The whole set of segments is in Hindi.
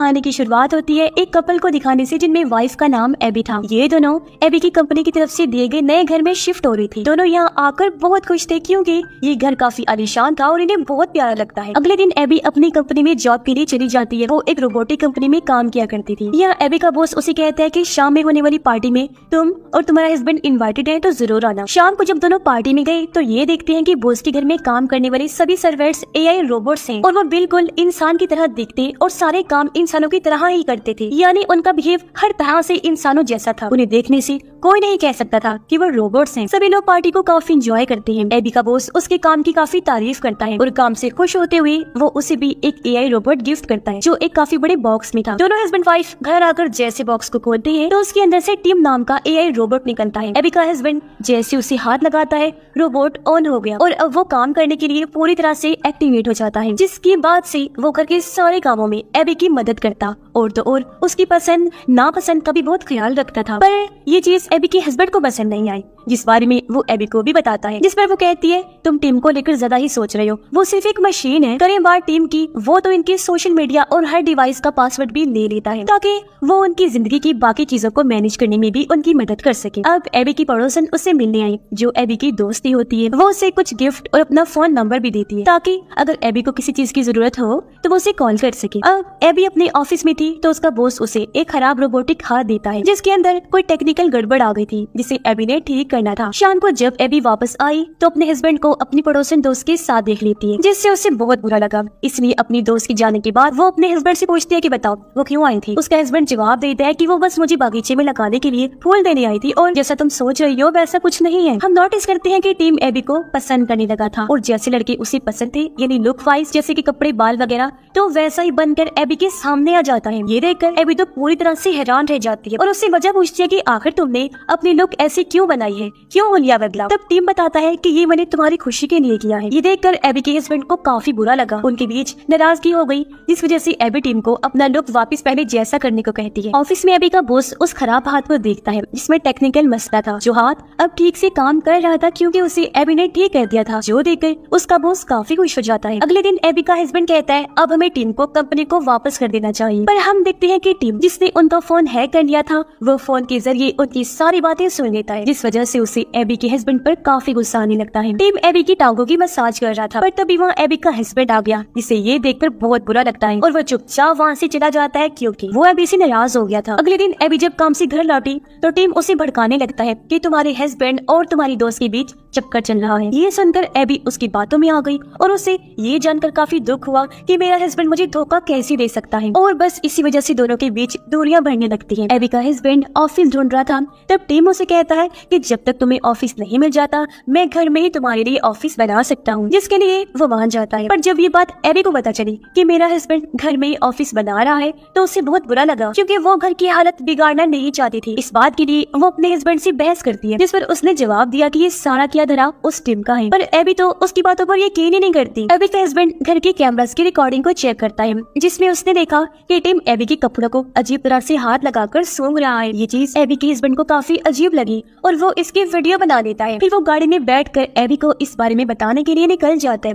कहानी की शुरुआत होती है एक कपल को दिखाने से जिनमें वाइफ का नाम एबी था। ये दोनों एबी की कंपनी की तरफ से दिए गए नए घर में शिफ्ट हो रही थी। दोनों यहाँ आकर बहुत खुश थे क्योंकि ये घर काफी आलीशान था और इन्हें बहुत प्यारा लगता है। अगले दिन एबी अपनी कंपनी में जॉब के लिए चली जाती है। वो एक रोबोटिक कंपनी में काम किया करती थी। यहाँ एबी का बॉस उसे कहता है कि शाम में होने वाली पार्टी में तुम और तुम्हारा हस्बैंड इन्वाइटेड है, तो जरूर आना। शाम को जब दोनों पार्टी में गए तो ये देखते हैं कि बॉस के घर में काम करने वाले सभी सर्वेंट्स एआई रोबोट्स हैं और वो बिल्कुल इंसान की तरह दिखते और सारे काम इंसानों की तरह ही करते थे। यानी उनका बिहेव हर तरह से इंसानों जैसा था। उन्हें देखने से कोई नहीं कह सकता था कि वो रोबोट्स हैं। सभी लोग पार्टी को काफी एंजॉय करते हैं। एबी का बॉस उसके काम की काफी तारीफ करता है और काम से खुश होते हुए वो उसे भी एक एआई रोबोट गिफ्ट करता है जो एक काफी बड़े बॉक्स में था। दोनों हस्बैंड वाइफ घर आकर जैसे बॉक्स को खोलते हैं तो उसके अंदर से टिम नाम का एआई रोबोट निकलता है। एबी का हस्बैंड जैसे उसे हाथ लगाता है रोबोट ऑन हो गया और अब वो काम करने के लिए पूरी तरह से एक्टिवेट हो जाता है, जिसके बाद से वो घर के सारे कामों में एबी की मदद करता और तो और उसकी पसंद नापसंद का भी बहुत ख्याल रखता था। पर ये चीज एबी के हस्बैंड को पसंद नहीं आई, जिस बारे में वो एबी को भी बताता है। जिस पर वो कहती है तुम टीम को लेकर ज्यादा ही सोच रहे हो, वो सिर्फ एक मशीन है। करें बात टीम की, वो तो इनके सोशल मीडिया और हर डिवाइस का पासवर्ड भी ले लेता है ताकि वो उनकी जिंदगी की बाकी चीजों को मैनेज करने में भी उनकी मदद कर सके। अब एबी की पड़ोसन उससे मिलने आई जो एबी की दोस्ती होती है। वो उसे कुछ गिफ्ट और अपना फोन नंबर भी देती है ताकि अगर एबी को किसी चीज की जरूरत हो तो वो उसे कॉल कर सके। अब एबी अपने ऑफिस में थी तो उसका बॉस उसे एक खराब रोबोटिक हाथ देता है जिसके अंदर कोई टेक्निकल गड़बड़ आ गई थी जिसे एबी ने ठीक करना था। शाम को जब एबी वापस आई तो अपने हस्बैंड को अपनी पड़ोसन दोस्त के साथ देख लेती है जिससे उसे बहुत बुरा लगा। इसलिए अपनी दोस्त के जाने के बाद वो अपने हस्बैंड से पूछती है कि बताओ वो क्यों आई थी। उसका हस्बैंड जवाब देता है कि वो बस मुझे बागीचे में लगाने के लिए फूल देने आई थी और जैसा तुम सोच रही हो वैसा कुछ नहीं है। हम नोटिस करते हैं कि टीम एबी को पसंद करने लगा था और जैसे लड़के उसे पसंद थे यानी लुक वाइज जैसे कि कपड़े बाल वगैरह, तो वैसा ही बनकर एबी के सामने आ जाता है। ये देखकर एबी तो पूरी तरह से हैरान रह जाती है और उससे वजह पूछती है कि आखिर तुमने अपनी लुक ऐसी क्यों बनाई है, क्यों हुलिया बदला। तब टीम बताता है कि ये मैंने तुम्हारी खुशी के लिए किया है। ये देखकर एबी के हस्बैंड को काफी बुरा लगा। उनके बीच नाराजगी हो गई जिस वजह से एबी टीम को अपना लुक वापस पहले जैसा करने को कहती है। ऑफिस में एबी का बॉस उस खराब हाथ को देखता है जिसमें टेक्निकल मसला था। जो हाथ अब ठीक से काम कर रहा था क्योंकि उसे एबी ने ठीक कर दिया था, जो देखकर उसका बॉस काफी खुश हो जाता है। अगले दिन एबी का हस्बैंड कहता है अब हमें टीम को कंपनी को वापस कर देना चाहिए। पर हम देखते हैं कि टीम जिसने उनका फोन हैक कर लिया था वो फोन के जरिए उनकी सारी बातें सुन लेता है, जिस वजह से उसे एबी के हस्बैंड पर काफी गुस्सा आने लगता है। टीम एबी की टांगों की मसाज कर रहा था पर तभी वहाँ एबी का हस्बैंड आ गया जिसे ये देखकर बहुत बुरा लगता है और वो चुपचाप वहाँ से चला जाता है क्योंकि वो एबी से नाराज हो गया था। अगले दिन एबी जब काम से घर लौटी तो टीम उसे भड़काने लगता है कि तुम्हारे हस्बैंड और तुम्हारी दोस्त के बीच चक्कर चल रहा है। ये सुनकर एबी उसकी बातों में आ गई और उसे ये जानकर काफी दुख हुआ कि मेरा हस्बैंड मुझे धोखा कैसे दे सकता है और बस इसी वजह से दोनों के बीच दूरियां बढ़ने लगती हैं। एबी का हस्बैंड ऑफिस ढूंढ रहा था तब टीम उसे कहता है कि जब तक तुम्हें ऑफिस नहीं मिल जाता मैं घर में ही तुम्हारे लिए ऑफिस बना सकता हूँ, जिसके लिए वो मान जाता है। पर जब ये बात एबी को पता चली कि मेरा हस्बैंड घर में ही ऑफिस बना रहा है तो उसे बहुत बुरा लगा क्योंकि वो घर की हालत बिगाड़ना नहीं चाहती थी। इस बात के लिए वो अपने हस्बैंड से बहस करती है जिस पर उसने जवाब दिया कि ये सारा किया धरा उस टीम का है। पर एबी तो उसकी बातों पर यकीन ही नहीं करती। एबी का हस्बैंड घर के कैमरास की रिकॉर्डिंग को चेक करता है जिसमें उसने देखा कि टीम एबी के कपड़ों को अजीब तरह से हाथ लगाकर सूंघ रहा है। ये चीज एबी के हस्बैंड को काफी अजीब लगी और वो इसकी वीडियो बना लेता है। फिर वो गाड़ी में बैठकर एबी को इस बारे में बताने के लिए निकल जाता है।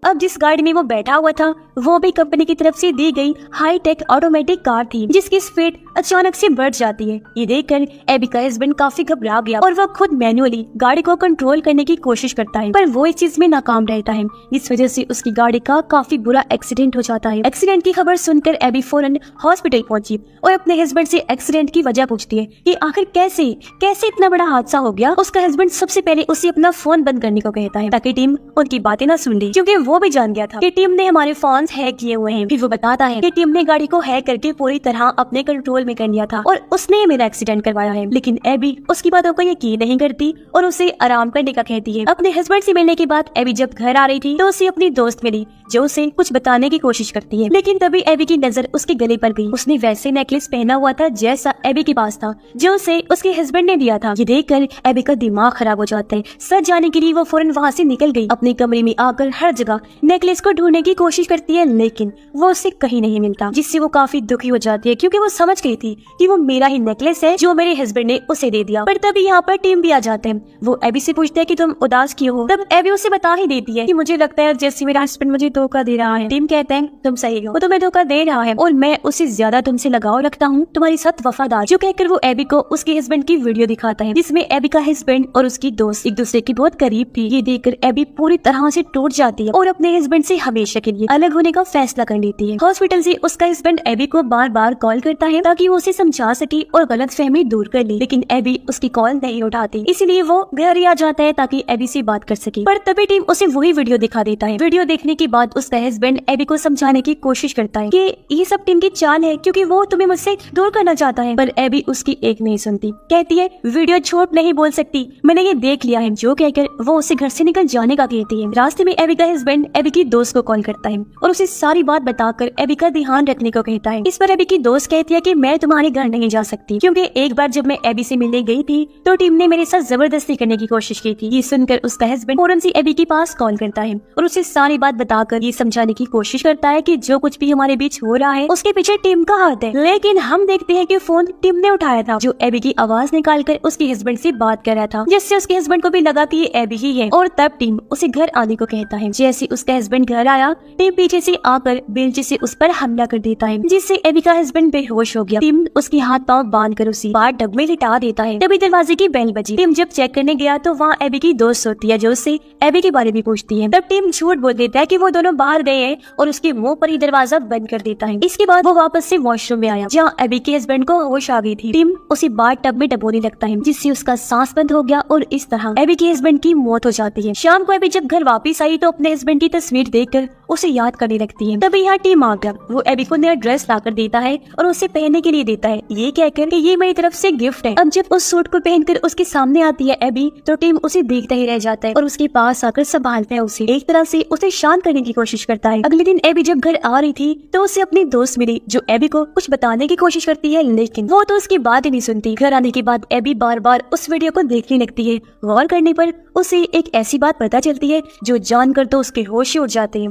अब जिस गाड़ी में वो बैठा हुआ था वो भी कंपनी की तरफ से दी गई हाई टेक ऑटोमेटिक कार थी जिसकी स्पीड अचानक से बढ़ जाती है। ये देखकर एबी का हस्बैंड काफी घबरा गया और वो खुद मैन्युअली गाड़ी को कंट्रोल करने की कोशिश करता है पर वो इस चीज में नाकाम रहता है। इस वजह से उसकी गाड़ी का काफी बुरा एक्सीडेंट हो जाता है। एक्सीडेंट की खबर सुनकर एबी फौरन हॉस्पिटल पहुंची और अपने हस्बैंड से एक्सीडेंट की वजह पूछती है कि आखिर कैसे इतना बड़ा हादसा हो गया। उसका हस्बैंड सबसे पहले उसे अपना फोन बंद करने को कहता है ताकि टीम उनकी बातें ना सुन ले क्योंकि वो भी जान गया था कि टीम ने हमारे फोन्स हैक किए हुए हैं। फिर वो बताता है कि टीम ने गाड़ी को हैक करके पूरी तरह अपने कंट्रोल में कर लिया था और उसने मेरा एक्सीडेंट करवाया है। लेकिन एबी उसकी बातों को यकीन नहीं करती और उसे आराम करने का कहती है। अपने हस्बैंड से मिलने के बाद एबी जब घर आ रही थी तो उसे अपनी दोस्त मिली जो उसे कुछ बताने की कोशिश करती है, लेकिन तभी एबी की नजर उसके गले पर गई। उसने वैसे नेकलेस पहना हुआ था जैसा एबी के पास था जो उसे उसके हस्बैंड ने दिया था। ये देखकर एबी का दिमाग खराब हो जाता है। सच जाने के लिए वो फौरन वहाँ से निकल गई। अपने कमरे में आकर हर जगह नेकलेस को ढूंढने की कोशिश करती है, लेकिन वो उसे कहीं नहीं मिलता, जिससे वो काफी दुखी हो जाती है क्योंकि वो समझ गई थी कि वो मेरा ही नेकलेस है जो मेरे हस्बैंड ने उसे दे दिया। पर तभी यहाँ पर टिम भी आ जाते हैं। वो एबी से पूछते हैं कि तुम उदास क्यों हो। तब एबी उसे बता ही देती है कि मुझे लगता है जैसे मेरा हस्बैंड मुझे धोखा दे रहा है। टिम कहते हैं तुम सही हो, वो तुम्हें धोखा दे रहा है और मैं उससे ज्यादा तुमसे लगाव रखता हूँ, तुम्हारी साथ वफादार। जो कहकर वो एबी को उसके हस्बैंड की वीडियो दिखाता है जिसमें एबी का हस्बैंड और उसकी दोस्त एक दूसरे की बहुत करीब थी। ये देखकर एबी पूरी तरह से टूट जाती है और अपने हस्बैंड से हमेशा के लिए अलग होने का फैसला कर लेती है। हॉस्पिटल से उसका हस्बैंड एबी को बार बार कॉल करता है ताकि वो उसे समझा सके और गलतफहमी दूर कर ले, लेकिन एबी उसकी कॉल नहीं उठाती। इसीलिए वो घर ही आ जाता है ताकि एबी से बात कर सके। पर तभी टीम उसे वही वीडियो दिखा देता है। वीडियो देखने के बाद उसका हस्बैंड एबी को समझाने की कोशिश करता है कि ये सब टीम की चाल है क्योंकि वो तुम्हें मुझसे दूर करना चाहता है, पर एबी उसकी एक नहीं सुनती। कहती है वीडियो झूठ नहीं बोल सकती, मैंने ये देख लिया है। जो कहकर वो उसे घर से निकल जाने का कहती है। रास्ते में एबी का हस्बैंड एबी की दोस्त को कॉल करता है और उसे सारी बात बताकर एबी का ध्यान रखने को कहता है। इस पर एबी की दोस्त कहती है कि मैं तुम्हारे घर नहीं जा सकती क्योंकि एक बार जब मैं एबी से मिलने गई थी तो टीम ने मेरे साथ जबरदस्ती करने की कोशिश की थी। ये सुनकर उसका हस्बैंड फौरन से एबी के पास कॉल करता है और उसे सारी बात बताकर ये समझाने की कोशिश करता है कि जो कुछ भी हमारे बीच हो रहा है उसके पीछे टीम का हाथ है। लेकिन हम देखते हैं कि फोन टीम ने उठाया था, जो एबी की आवाज निकालकर उसके हस्बैंड से बात कर रहा था, जिससे उसके हस्बैंड को भी लगा कि ये एबी ही है और तब टीम उसे घर आने को कहता है। जैसे उसका हस्बैंड घर आया, टीम पीछे से आकर बेंच से उस पर हमला कर देता है, जिससे एबी का हस्बैंड बेहोश हो गया। टीम उसके हाथ पांव बांध कर उसे बाहर डब में लिटा देता है। तभी दरवाजे की बेल बजी। टीम जब चेक करने गया तो वहाँ एबी की दोस्त होती है जो उससे एबी के बारे में पूछती है। तब टीम झूठ बोल देता है कि वो दोनों बाहर गए हैं और उसके मुंह पर ही दरवाजा बंद कर देता है। इसके बाद वो वापस से वॉशरूम में आया जहाँ एबी के हस्बैंड को होश आ गई थी। टीम उसे बाहर टब में डबोने लगता है, जिससे उसका सांस बंद हो गया और इस तरह एबी के हस्बैंड की मौत हो जाती है। शाम को एबी जब घर वापस आई तो अपने हस्बैंड की तस्वीर देखकर उसे याद करने लगती है। तभी यहाँ टीम आ गया। वो एबी को नया ड्रेस लाकर देता है और उसे पहनने के लिए देता है, ये कहकर कि ये मेरी तरफ से गिफ्ट है। अब जब उस सूट को पहनकर उसके सामने आती है एबी तो टीम उसे देखता ही रह जाता है और उसके पास आकर संभालता है उसे, एक तरह से उसे शांत करने की कोशिश करता है। अगले दिन एबी जब घर आ रही थी तो उसे अपनी दोस्त मिली जो एबी को कुछ बताने की कोशिश करती है, लेकिन वो तो उसकी बात ही नहीं सुनती। घर आने के बाद एबी बार बार उस वीडियो को देखने लगती है। गौर करने पर उसे एक ऐसी बात पता चलती है जो जानकर तो उसके होश ही उड़ जाते हैं।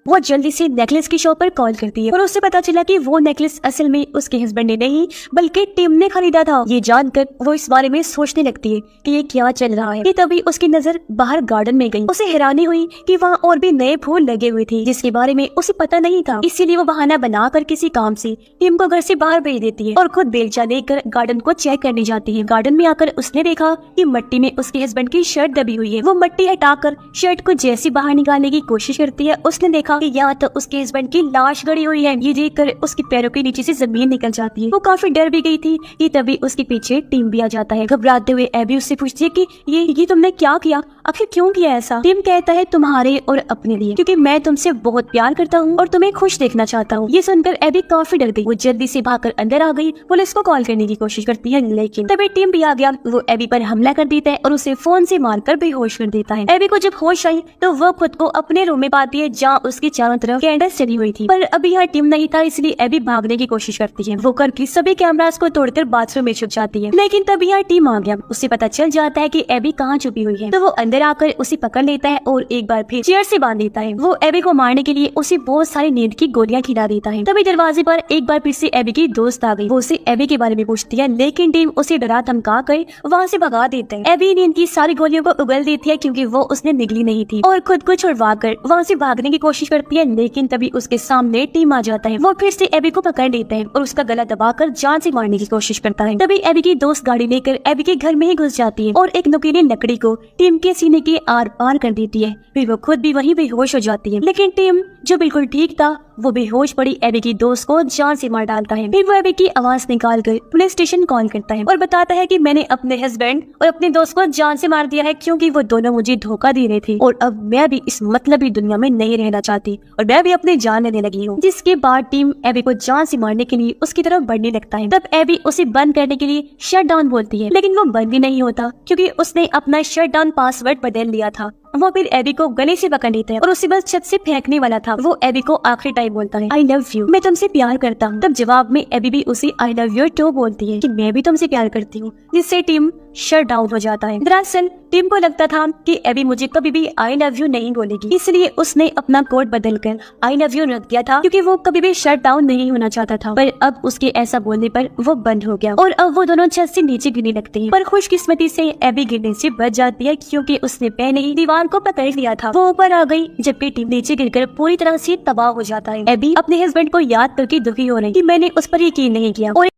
वो जल्दी से नेकलेस की शॉप पर कॉल करती है और उससे पता चला कि वो नेकलेस असल में उसके हस्बैंड ने नहीं बल्कि टीम ने खरीदा था। ये जानकर वो इस बारे में सोचने लगती है कि ये क्या चल रहा है। तभी उसकी नजर बाहर गार्डन में गई। उसे हैरानी हुई कि वहाँ और भी नए फूल लगे हुए थे जिसके बारे में उसे पता नहीं था। इसीलिए वो बहाना बनाकर किसी काम से टीम को घर से बाहर भेज देती है और खुद बेलचा लेकर गार्डन को चेक करने जाती है। गार्डन में आकर उसने देखा कि मिट्टी में उसके हस्बैंड की शर्ट दबी हुई है। वो मिट्टी हटाकर शर्ट को जैसी बाहर निकालने की कोशिश करती है, उसने देखा कि यहाँ तो उसके हस्बैंड की लाश गड़ी हुई है। ये देखकर उसके पैरों के नीचे से जमीन निकल जाती है। वो काफी डर भी गई थी कि तभी उसके पीछे टीम भी आ जाता है। घबराते हुए एबी उससे पूछती है कि ये तुमने क्या किया, आखिर क्यों किया ऐसा? टीम कहता है तुम्हारे और अपने लिए, क्योंकि मैं तुमसे बहुत प्यार करता हूँ और तुम्हें खुश देखना चाहता हूँ। ये सुनकर एबी काफी डर गई। वो जल्दी से भागकर अंदर आ गई, पुलिस को कॉल करने की कोशिश करती है, लेकिन तभी टीम भी आ गया। वो एबी पर हमला कर देता है और उसे फोन से मारकर बेहोश कर देता है। एबी को जब होश आई तो वो खुद को अपने रूम में पाती है जहाँ उसके चारों तरफ कैंडल्स चली हुई थी, पर अभी यहाँ टीम नहीं था, इसलिए एबी भागने की कोशिश करती है। वो करके सभी कैमरास को तोड़कर बाथरूम में छुप जाती है, लेकिन तभी यहाँ टीम आ गया। उसे पता चल जाता है कि एबी कहाँ छुपी हुई है, तो वो अंदर आकर उसे पकड़ लेता है और एक बार फिर चेयर से बांध देता है। वो एबी को मारने के लिए उसे बहुत सारी नींद की गोलियां खिला देता है। तभी दरवाजे पर एक बार फिर से एबी की दोस्त आ गई। वो उसे एबी के बारे में पूछती है, लेकिन टीम उसे डरा धमका कर वहाँ से भगा देते हैं। एबी नींद की सारी गोलियों को उगल देती है क्योंकि वो उसने निगली नहीं थी और खुद को छुड़वा कर वहाँ से भागने की कोशिश करती है, लेकिन तभी उसके सामने टीम आ जाता है। वो फिर से एबी को पकड़ लेता है और उसका गला दबाकर जान से मारने की कोशिश करता है। तभी एबी की दोस्त गाड़ी लेकर एबी के घर में ही घुस जाती है और एक नुकीली लकड़ी को टीम के सीने के आर पार कर देती है। फिर वो खुद भी वहीं बेहोश हो जाती है, लेकिन टीम जो बिल्कुल ठीक था वो बेहोश पड़ी एबी की दोस्त को जान से मार डालता है। फिर वो एबी की आवाज निकाल कर पुलिस स्टेशन कॉल करता है और बताता है कि मैंने अपने हस्बैंड और अपने दोस्त को जान से मार दिया है क्योंकि वो दोनों मुझे धोखा दे रहे थे और अब मैं भी इस मतलबी दुनिया में नहीं रहना चाहती और मैं भी अपनी जान लेने लगी हूँ। जिसके बाद टीम एबी को जान से मारने के लिए उसकी तरफ बढ़ने लगता है। तब एबी उसे बंद करने के लिए शट डाउन बोलती है, लेकिन वो बंद भी नहीं होता क्योंकि उसने अपना शट डाउन पासवर्ड बदल लिया था। वो फिर एबी को गले से पकड़ लेता है और उसे बस छत से फेंकने वाला था। वो एबी को आखिरी टाइम बोलता है, आई लव यू, मैं तुमसे प्यार करता हूँ। तब जवाब में एबी भी उसे आई लव यू टू बोलती है कि मैं भी तुमसे प्यार करती हूँ, जिससे टिम शट डाउन हो जाता है। दरअसल टिम को लगता था कि एबी मुझे कभी भी आई लव यू नहीं बोलेगी, इसलिए उसने अपना कोड बदलकर आई लव यू रख दिया था, क्योंकि वो कभी भी शट डाउन नहीं होना चाहता था। पर अब उसके ऐसा बोलने पर वो बंद हो गया और अब वो दोनों छत से नीचे गिरने लगते हैं। पर खुशकिस्मती से एबी गिरने से बच जाती है, क्योंकि उसने पहले ही दीवार को पकड़ लिया था। वो ऊपर आ गई, जबकि टिम नीचे गिरकर पूरी तरह से तबाह हो जाता है। एबी अपने हस्बैंड को याद करके दुखी हो रही कि मैंने उस पर यकीन नहीं किया और